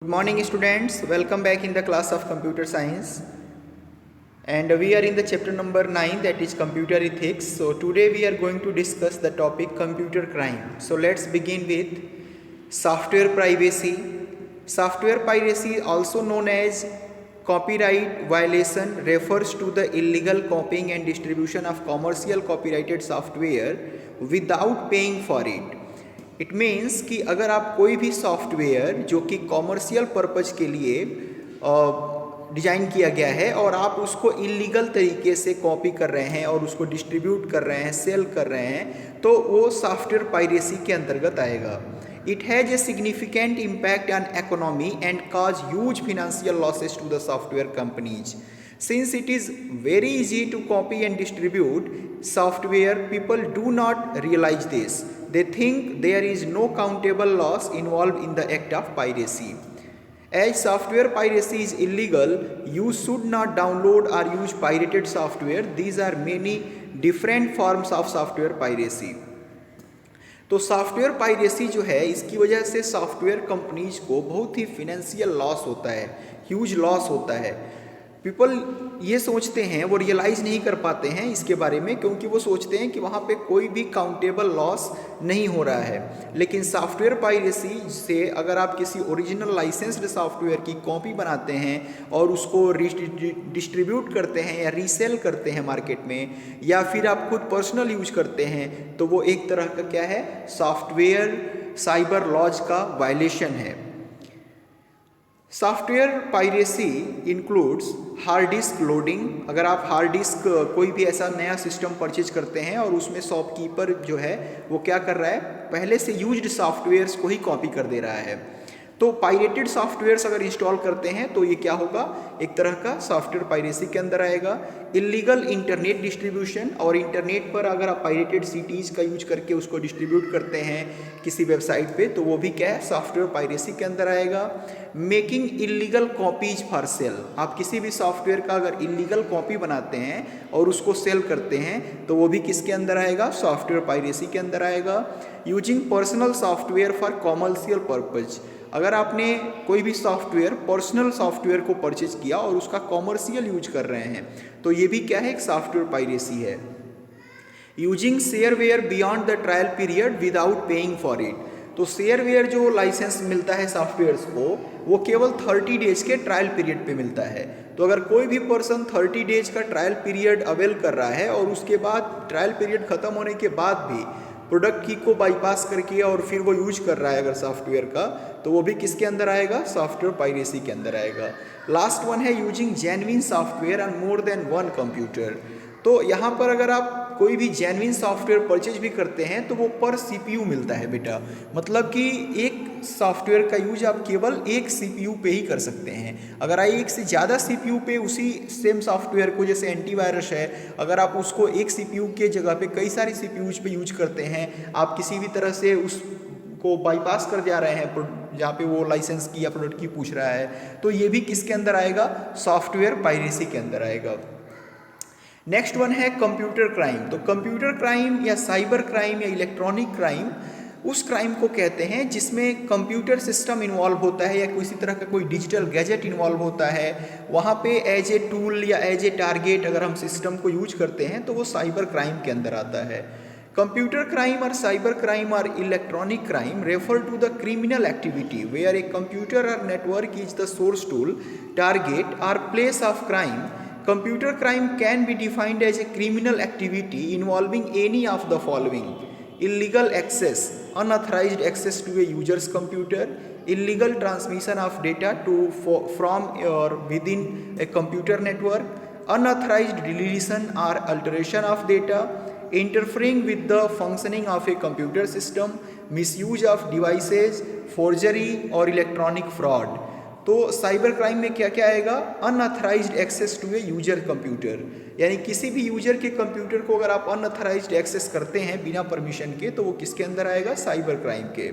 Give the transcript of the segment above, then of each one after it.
Good morning students, welcome back in the class of computer science, and we are in the chapter number 9, that is computer ethics. So today we are going to discuss the topic computer crime. So let's begin with software privacy. Software piracy, also known as copyright violation, refers to the illegal copying and distribution of commercial copyrighted software without paying for it. It means कि अगर आप कोई भी software जो कि commercial purpose के लिए design किया गया है और आप उसको इलीगल तरीके से कॉपी कर रहे हैं और उसको डिस्ट्रीब्यूट कर रहे हैं, सेल कर रहे हैं, तो वो सॉफ्टवेयर पायरेसी के अंतर्गत आएगा. It has a significant impact on economy and cause huge financial losses to the software companies. Since it is very easy to copy and distribute software, people do not realize this. They think there is no countable loss involved in the act of piracy. As software piracy is illegal, you should not download or use pirated software. These are many different forms of software piracy. तो software piracy जो है, इसकी वजह से software companies को बहुत ही financial loss होता है, ह्यूज लॉस होता है. पीपल ये सोचते हैं, वो रियलाइज़ नहीं कर पाते हैं इसके बारे में, क्योंकि वो सोचते हैं कि वहाँ पे कोई भी काउंटेबल लॉस नहीं हो रहा है. लेकिन सॉफ्टवेयर पायरेसी से अगर आप किसी ओरिजिनल लाइसेंस्ड सॉफ्टवेयर की कॉपी बनाते हैं और उसको डिस्ट्रीब्यूट करते हैं या रीसेल करते हैं मार्केट में, या फिर आप खुद पर्सनल यूज करते हैं, तो वो एक तरह का क्या है, सॉफ्टवेयर साइबर लॉज का वायलेशन है. Software piracy includes hard disk loading. अगर आप हार्ड डिस्क कोई भी ऐसा नया सिस्टम परचेज करते हैं और उसमें शॉपकीपर जो है वो क्या कर रहा है, पहले से यूज्ड सॉफ्टवेयर्स को ही कॉपी कर दे रहा है. तो पायरेटेड सॉफ्टवेयर्स अगर इंस्टॉल करते हैं तो ये क्या होगा, एक तरह का सॉफ्टवेयर पायरेसी के अंदर आएगा. इलीगल इंटरनेट डिस्ट्रीब्यूशन, और इंटरनेट पर अगर आप पायरेटेड सीटीज़ का यूज करके उसको डिस्ट्रीब्यूट करते हैं किसी वेबसाइट पे, तो वो भी क्या है, सॉफ्टवेयर पायरेसी के अंदर आएगा. Making illegal copies for sale. आप किसी भी सॉफ्टवेयर का अगर इलीगल कॉपी बनाते हैं और उसको सेल करते हैं तो वो भी किसके अंदर आएगा, सॉफ्टवेयर पायरेसी के अंदर आएगा. Using personal software for commercial purpose. अगर आपने कोई भी सॉफ्टवेयर, पर्सनल सॉफ्टवेयर को परचेज किया और उसका कॉमर्शियल यूज कर रहे हैं, तो ये भी क्या है, एक सॉफ्टवेयर पायरेसी है. Using shareware beyond the trial period without paying for it. तो शेयरवेयर जो लाइसेंस मिलता है सॉफ्टवेयर्स को, वो केवल 30 डेज के ट्रायल पीरियड पे मिलता है. तो अगर कोई भी पर्सन 30 डेज का ट्रायल पीरियड अवेल कर रहा है और उसके बाद ट्रायल पीरियड ख़त्म होने के बाद भी प्रोडक्ट की को बाईपास करके और फिर वो यूज कर रहा है अगर सॉफ्टवेयर का, तो वो भी किसके अंदर आएगा, सॉफ्टवेयर पायरेसी के अंदर आएगा. लास्ट वन है using genuine software on more than one computer. तो यहाँ पर अगर आप कोई भी जेन्युइन सॉफ्टवेयर परचेज भी करते हैं तो वो पर सीपीयू मिलता है बेटा. मतलब कि एक सॉफ्टवेयर का यूज आप केवल एक सीपीयू पे ही कर सकते हैं. अगर आप एक से ज़्यादा सीपीयू पे उसी सेम सॉफ्टवेयर को, जैसे एंटीवायरस है, अगर आप उसको एक सीपीयू के जगह पे कई सारे सीपीयूज पे यूज करते हैं, आप किसी भी तरह से उस को बाईपास कर जा रहे हैं जहाँ पे वो लाइसेंस की या प्रोडक्ट की पूछ रहा है, तो ये भी किसके अंदर आएगा, सॉफ्टवेयर पायरेसी के अंदर आएगा. नेक्स्ट वन है कंप्यूटर क्राइम. तो कंप्यूटर क्राइम या साइबर क्राइम या इलेक्ट्रॉनिक क्राइम उस क्राइम को कहते हैं जिसमें कंप्यूटर सिस्टम इन्वॉल्व होता है या किसी तरह का कोई डिजिटल गैजेट इन्वॉल्व होता है. वहाँ पे एज ए टूल या एज ए टारगेट अगर हम सिस्टम को यूज करते हैं तो वो साइबर क्राइम के अंदर आता है. Computer crime or cyber crime or electronic crime refer to the criminal activity where a computer or network is the source tool, target or place of crime. Computer crime can be defined as a criminal activity involving any of the following: illegal access, unauthorized access to a user's computer, illegal transmission of data from or within a computer network, unauthorized deletion or alteration of data, interfering with the functioning of a computer system, misuse of devices, forgery और electronic fraud. तो cyber crime में क्या क्या आएगा, unauthorised access to a user computer, यानी किसी भी user के कंप्यूटर को अगर आप अनऑथराइज्ड एक्सेस करते हैं बिना परमिशन के, तो वो किसके अंदर आएगा, साइबर क्राइम के.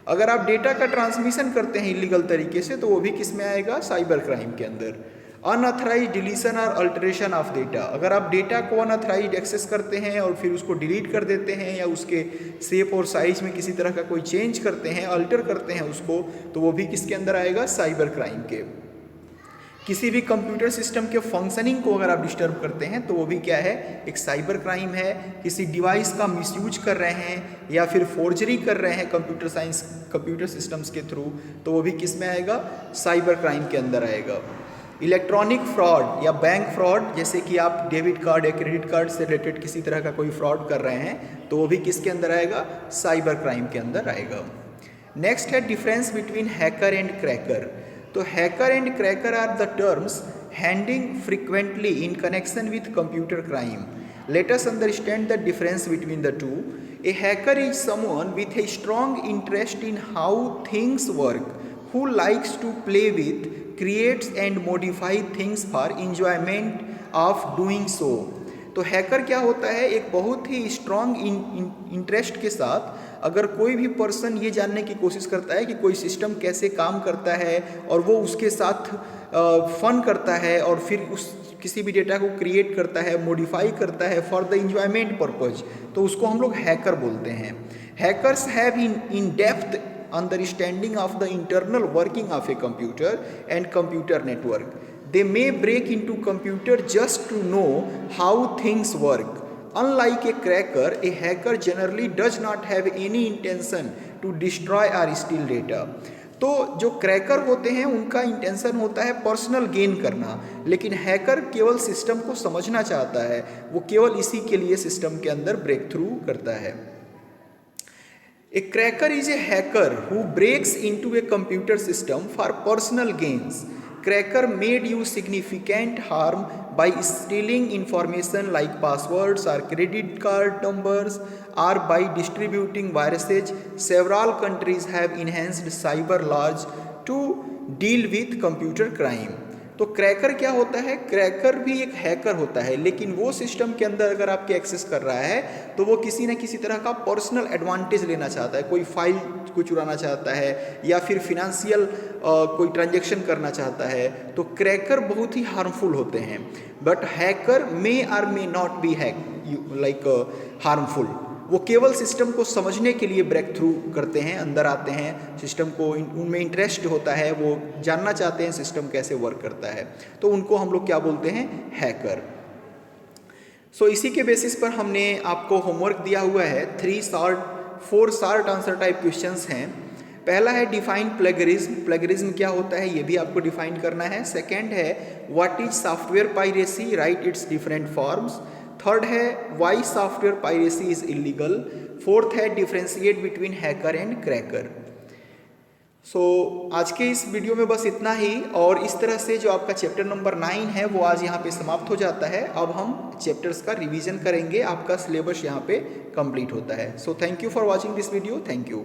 अगर आप डेटा का ट्रांसमिशन करते हैं इलीगल तरीके से, तो वो भी किस में आएगा, साइबर क्राइम के अंदर. अनऑथराइज डिलीशन और अल्टरेशन ऑफ डेटा, अगर आप डेटा को अनऑथराइज एक्सेस करते हैं और फिर उसको डिलीट कर देते हैं या उसके शेप और साइज में किसी तरह का कोई चेंज करते हैं, अल्टर करते हैं उसको, तो वो भी किसके अंदर आएगा, साइबर क्राइम के। किसी भी कंप्यूटर सिस्टम के फंक्शनिंग को अगर आप डिस्टर्ब करते हैं तो वो भी क्या है, एक साइबर क्राइम है। किसी डिवाइस का मिसयूज कर रहे हैं या फिर फोर्जरी कर रहे हैं कंप्यूटर सिस्टम्स के थ्रू, तो वो भी किस में आएगा, साइबर क्राइम के अंदर आएगा। इलेक्ट्रॉनिक फ्रॉड या बैंक फ्रॉड, जैसे कि आप डेबिट कार्ड या क्रेडिट कार्ड से रिलेटेड किसी तरह का कोई फ्रॉड कर रहे हैं, तो वो भी किसके अंदर आएगा, साइबर क्राइम के अंदर आएगा। नेक्स्ट है difference between hacker and cracker. तो hacker and cracker are the terms handing frequently in connection with computer crime. Let us understand the difference between the two. A hacker is someone with a strong interest in how things work, who likes to play with, creates and modify things for enjoyment of doing so। तो hacker क्या होता है, एक बहुत ही strong interest के साथ अगर कोई भी पर्सन ये जानने की कोशिश करता है कि कोई सिस्टम कैसे काम करता है और वो उसके साथ फन करता है और फिर उस किसी भी डेटा को क्रिएट करता है, मॉडिफाई करता है फॉर द इंजॉयमेंट पर्पज, तो उसको हम लोग हैकर बोलते हैं। Hackers have in depth understanding of the internal working of a computer and computer network. They may break into computer just to know how things work. Unlike a cracker, a hacker generally does not have any intention to destroy or steal data. तो जो cracker होते हैं उनका intention होता है personal gain करना, लेकिन hacker केवल सिस्टम को समझना चाहता है, वो केवल इसी के लिए सिस्टम के अंदर ब्रेक थ्रू करता है। A cracker is a hacker who breaks into a computer system for personal gains. Cracker may do significant harm by stealing information like passwords or credit card numbers or by distributing viruses. Several countries have enhanced cyber laws to deal with computer crime. तो cracker क्या होता है, cracker भी एक hacker होता है, लेकिन वो सिस्टम के अंदर अगर आपके एक्सेस कर रहा है तो वो किसी न किसी तरह का पर्सनल एडवांटेज लेना चाहता है, कोई फाइल को चुराना चाहता है या फिर फिनेंशियल कोई ट्रांजैक्शन करना चाहता है, तो क्रैकर बहुत ही हार्मफुल होते हैं। बट हैकर मे और मे नॉट बी हार्मफुल, वो केवल सिस्टम को समझने के लिए ब्रेक थ्रू करते हैं, अंदर आते हैं, सिस्टम को उनमें इंटरेस्ट होता है, वो जानना चाहते हैं सिस्टम कैसे वर्क करता है, तो उनको हम लोग क्या बोलते हैं, हैकर। सो इसी के बेसिस पर हमने आपको होमवर्क दिया हुआ है, 4 शॉर्ट आंसर टाइप क्वेश्चंस हैं। पहला है डिफाइन प्लेगरिज्म, प्लेगरिज्म क्या होता है ये भी आपको डिफाइन करना है। सेकेंड है what is software piracy, right its different forms. Third है why software piracy is illegal. Fourth है differentiate between hacker and cracker. So आज के इस वीडियो में बस इतना ही, और इस तरह से जो आपका चैप्टर नंबर 9 है वो आज यहाँ पे समाप्त हो जाता है। अब हम चैप्टर्स का रिवीजन करेंगे, आपका सिलेबस यहाँ पे कंप्लीट होता है। So thank you for watching this video, thank you.